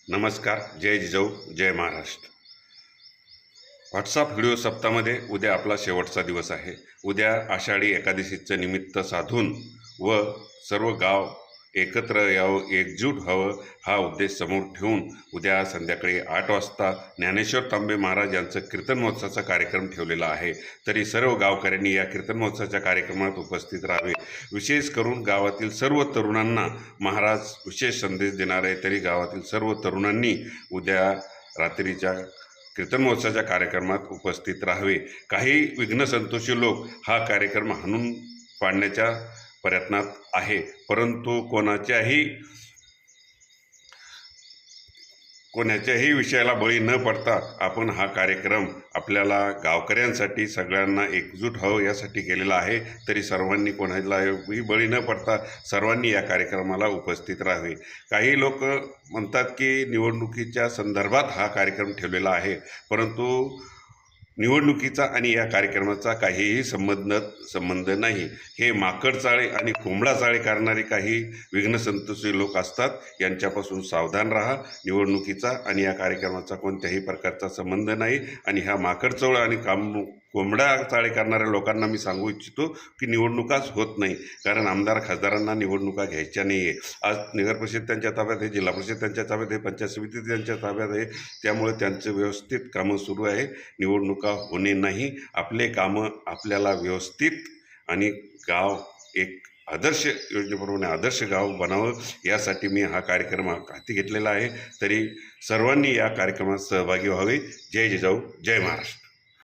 नमस्कार. जय जिजाऊ, जय Maharashtra. WhatsApp video सप्ताहामध्ये उद्या आपला शेवटचा दिवस आहे. उद्या आषाढी एकादशीचं निमित्त साधून व सर्व गाव एकत्र यावं, एकजूट व्हावं हा उद्देश समोर ठेवून उद्या संध्याकाळी 8 वाजता ज्ञानेश्वर तांबे महाराज यांचं कीर्तन महोत्सवाचा कार्यक्रम ठेवलेला आहे. तरी सर्व गावकऱ्यांनी या कीर्तन महोत्सवाच्या कार्यक्रमात उपस्थित राहावे. विशेष करून गावातील सर्व तरुणांना महाराज विशेष संदेश देणार आहे. तरी गावातील सर्व तरुणांनी उद्या रात्रीच्या कीर्तन महोत्सवाच्या कार्यक्रमात उपस्थित राहावे. काही विघ्नसंतोषी लोक हा कार्यक्रम हाणून पाडण्याच्या प्रयत्नात आहे, परंतु कोणाच्याही विषयाला बळी न पडता आपण हा कार्यक्रम आपल्याला गावकऱ्यांसाठी सगळ्यांना एकजूट व्हावं यासाठी केलेला आहे. तरी सर्वांनी कोणालाही बळी न पडता सर्वांनी या कार्यक्रमाला उपस्थित राहावे. काही लोक म्हणतात की निवडणुकीच्या संदर्भात हा कार्यक्रम ठेवलेला आहे, परंतु निवडणुकीचा आणि या कार्यक्रमाचा काहीही संबंध नाही. हे माकडचाळे आणि कोंबडाचाळे करणारे काही विघ्नसंतोषी लोक असतात. यांच्यापासून सावधान राहा. निवडणुकीचा आणि या कार्यक्रमाचा कोणत्याही प्रकारचा संबंध नाही. आणि ह्या माकडचाळ आणि कोंबडाचाळे करणाऱ्या लोकांना मी सांगू इच्छितो की निवडणुकाच होत नाही, कारण आमदार खासदारांना निवडणुका घ्यायच्या नाही आहे. आज नगरपरिषद त्यांच्या ताब्यात आहे, जिल्हा परिषद त्यांच्या ताब्यात आहे, पंचायत समिती त्यांच्या ताब्यात आहे. त्यामुळे त्यांचं व्यवस्थित कामं सुरू आहे. निवडणुका होणे नाही. आपले कामं आपल्याला व्यवस्थित आणि गाव एक आदर्श योजनेप्रमाणे आदर्श गाव बनावं यासाठी मी हा कार्यक्रम हाती घेतलेला आहे. तरी सर्वांनी या कार्यक्रमात सहभागी व्हावे. जय जिजाऊ, जय महाराष्ट्र.